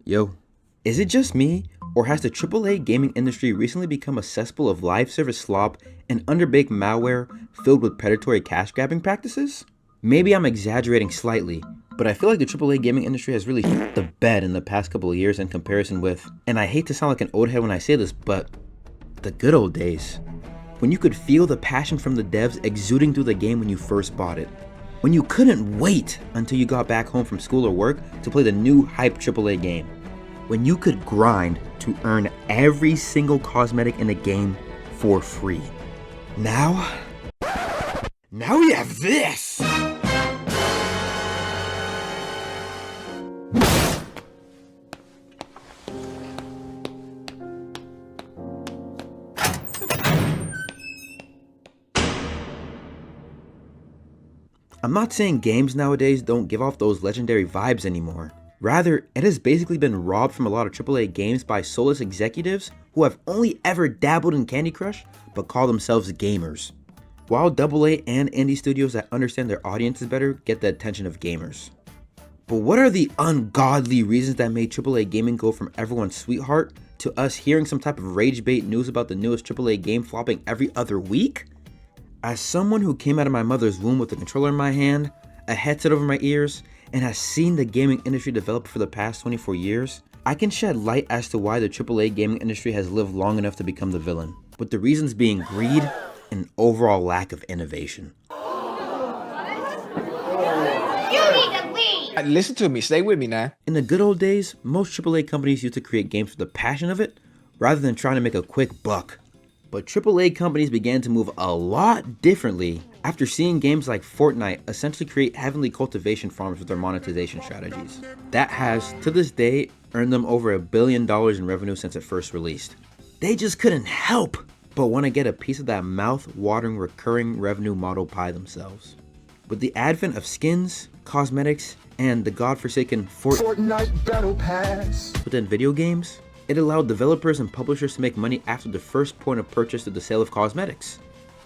Yo, is it just me, or has the AAA gaming industry recently become a cesspool of live service slop and underbaked malware filled with predatory cash grabbing practices? Maybe I'm exaggerating slightly, but I feel like the AAA gaming industry has really hit the bed in the past couple of years in comparison with, and I hate to sound like an old head when I say this, but the good old days. When you could feel the passion from the devs exuding through the game when you first bought it. When you couldn't wait until you got back home from school or work to play the new hype AAA game. When you could grind to earn every single cosmetic in the game for free. Now we have this! I'm not saying games nowadays don't give off those legendary vibes anymore. Rather, it has basically been robbed from a lot of AAA games by soulless executives who have only ever dabbled in Candy Crush, but call themselves gamers. While AA and indie studios that understand their audiences better get the attention of gamers. But what are the ungodly reasons that made AAA gaming go from everyone's sweetheart to us hearing some type of rage bait news about the newest AAA game flopping every other week? As someone who came out of my mother's womb with a controller in my hand, a headset over my ears, and has seen the gaming industry develop for the past 24 years, I can shed light as to why the AAA gaming industry has lived long enough to become the villain, with the reasons being greed and an overall lack of innovation. Listen to me, stay with me now. In the good old days, most AAA companies used to create games for the passion of it, rather than trying to make a quick buck. But AAA companies began to move a lot differently after seeing games like Fortnite essentially create heavenly cultivation farms with their monetization strategies. That has, to this day, earned them over $1 billion in revenue since it first released. They just couldn't help but want to get a piece of that mouth-watering recurring revenue model pie themselves. With the advent of skins, cosmetics, and the godforsaken Fortnite Battle Pass within video games, it allowed developers and publishers to make money after the first point of purchase to the sale of cosmetics.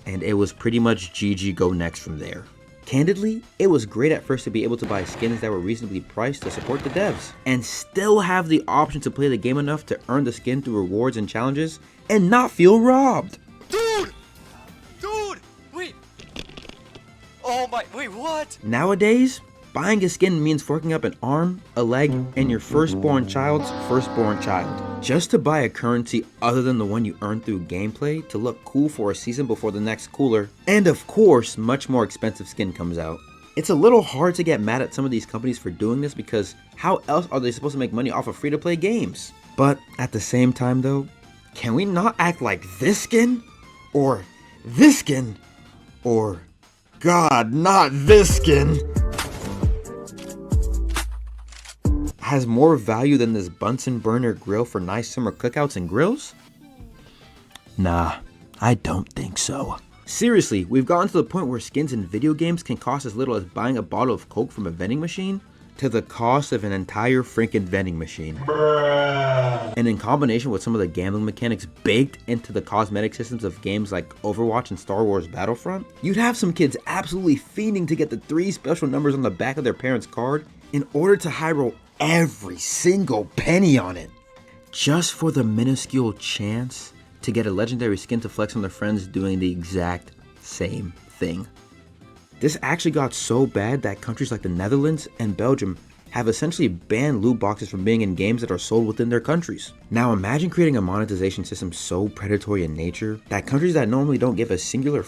And it was pretty much GG go next from there. Candidly, it was great at first to be able to buy skins that were reasonably priced to support the devs, and still have the option to play the game enough to earn the skin through rewards and challenges, and not feel robbed. Dude, wait. Oh my, wait, what? Nowadays, buying a skin means forking up an arm, a leg, and your firstborn child's firstborn child, just to buy a currency other than the one you earned through gameplay to look cool for a season before the next cooler, and of course, much more expensive skin comes out. It's a little hard to get mad at some of these companies for doing this because how else are they supposed to make money off of free-to-play games? But at the same time though, can we not act like this skin? Or this skin? Or, God, not this skin! Has more value than this Bunsen burner grill for nice summer cookouts and grills? Nah, I don't think so. Seriously, we've gotten to the point where skins in video games can cost as little as buying a bottle of Coke from a vending machine to the cost of an entire freaking vending machine. Bruh. And in combination with some of the gambling mechanics baked into the cosmetic systems of games like Overwatch and Star Wars Battlefront, you'd have some kids absolutely fiending to get the 3 special numbers on the back of their parents' card in order to high roll every single penny on it, just for the minuscule chance to get a legendary skin to flex on their friends doing the exact same thing. This actually got so bad that countries like the Netherlands and Belgium have essentially banned loot boxes from being in games that are sold within their countries. Now imagine creating a monetization system so predatory in nature that countries that normally don't give a singular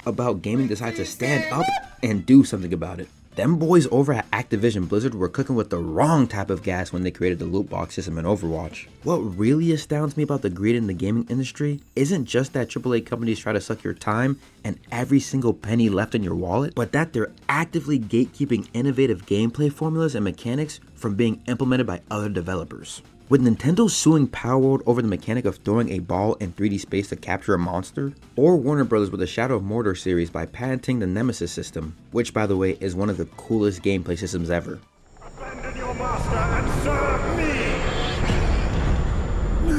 about gaming decide to stand up and do something about it. Them boys over at Activision Blizzard were cooking with the wrong type of gas when they created the loot box system in Overwatch. What really astounds me about the greed in the gaming industry isn't just that AAA companies try to suck your time and every single penny left in your wallet, but that they're actively gatekeeping innovative gameplay formulas and mechanics from being implemented by other developers. With Nintendo suing Palworld over the mechanic of throwing a ball in 3D space to capture a monster, or Warner Bros. With the Shadow of Mordor series by patenting the Nemesis system, which by the way is one of the coolest gameplay systems ever. Abandon your master and serve me!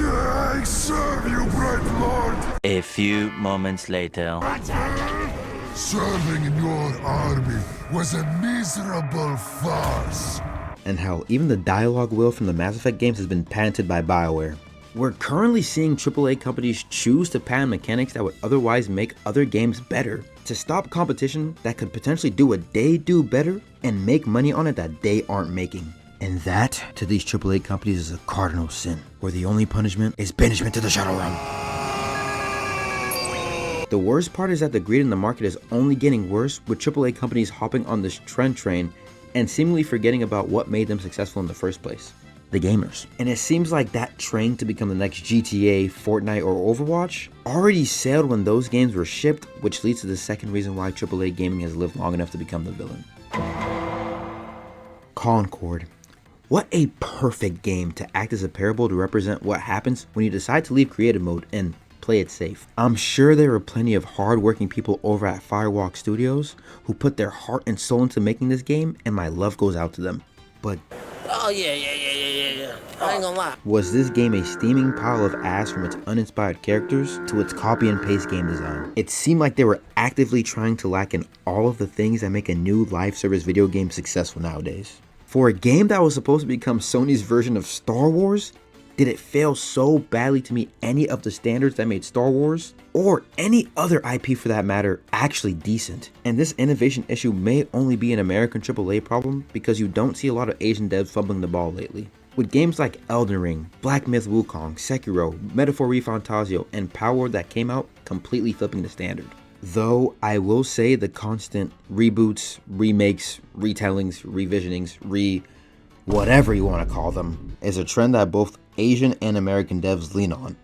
I serve you, bright lord! A few moments later. Serving in your army was a miserable farce. And hell, even the dialogue wheel from the Mass Effect games has been patented by BioWare. We're currently seeing AAA companies choose to patent mechanics that would otherwise make other games better, to stop competition that could potentially do what they do better and make money on it that they aren't making. And that, to these AAA companies, is a cardinal sin, where the only punishment is banishment to the Shadow Realm. The worst part is that the greed in the market is only getting worse, with AAA companies hopping on this trend train and seemingly forgetting about what made them successful in the first place: the gamers. And it seems like that train to become the next GTA, Fortnite, or Overwatch already sailed when those games were shipped, which leads to the second reason why AAA gaming has lived long enough to become the villain. Concord. What a perfect game to act as a parable to represent what happens when you decide to leave creative mode and play it safe. I'm sure there are plenty of hard-working people over at Firewalk Studios who put their heart and soul into making this game, and my love goes out to them. But Oh, yeah. I ain't gonna lie. was this game a steaming pile of ass from its uninspired characters to its copy and paste game design? It seemed like they were actively trying to lack in all of the things that make a new live service video game successful nowadays. For a game that was supposed to become Sony's version of Star Wars, did it fail so badly to meet any of the standards that made Star Wars, or any other IP for that matter, actually decent? And this innovation issue may only be an American AAA problem because you don't see a lot of Asian devs fumbling the ball lately. With games like Elden Ring, Black Myth Wukong, Sekiro, Metaphor ReFantazio, and Power that came out completely flipping the standard. Though I will say the constant reboots, remakes, retellings, revisionings, whatever you want to call them, is a trend that both Asian and American devs lean on.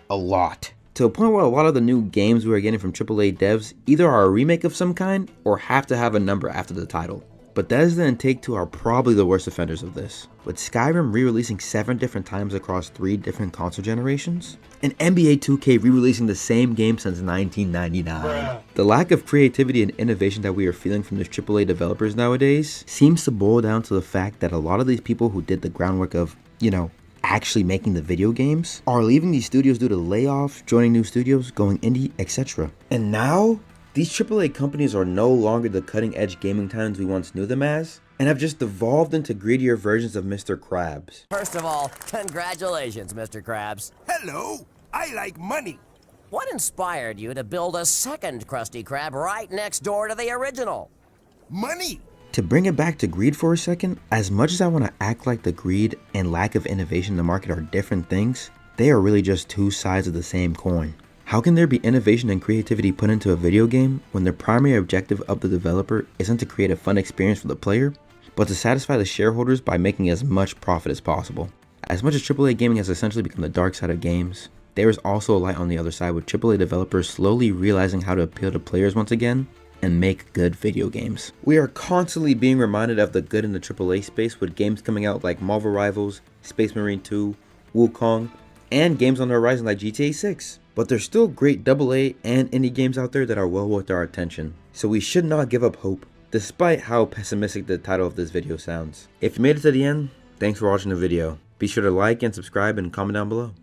A lot. To a point where a lot of the new games we are getting from AAA devs either are a remake of some kind or have to have a number after the title. But Bethesda and Take-Two are probably the worst offenders of this, with Skyrim re-releasing 7 different times across 3 different console generations, and NBA 2K re-releasing the same game since 1999. The lack of creativity and innovation that we are feeling from these AAA developers nowadays seems to boil down to the fact that a lot of these people who did the groundwork of, actually making the video games are leaving these studios due to layoffs, joining new studios, going indie, etc. And now, these AAA companies are no longer the cutting-edge gaming titans we once knew them as, and have just evolved into greedier versions of Mr. Krabs. First of all, congratulations, Mr. Krabs. Hello, I like money. What inspired you to build a second Krusty Krab right next door to the original? Money. To bring it back to greed for a second, as much as I want to act like the greed and lack of innovation in the market are different things, they are really just two sides of the same coin. How can there be innovation and creativity put into a video game when the primary objective of the developer isn't to create a fun experience for the player, but to satisfy the shareholders by making as much profit as possible? As much as AAA gaming has essentially become the dark side of games, there is also a light on the other side, with AAA developers slowly realizing how to appeal to players once again and make good video games. We are constantly being reminded of the good in the AAA space, with games coming out like Marvel Rivals, Space Marine 2, Wukong, and games on the horizon like GTA 6. But there's still great AA and indie games out there that are well worth our attention, so we should not give up hope, despite how pessimistic the title of this video sounds. If you made it to the end, thanks for watching the video. Be sure to like and subscribe and comment down below.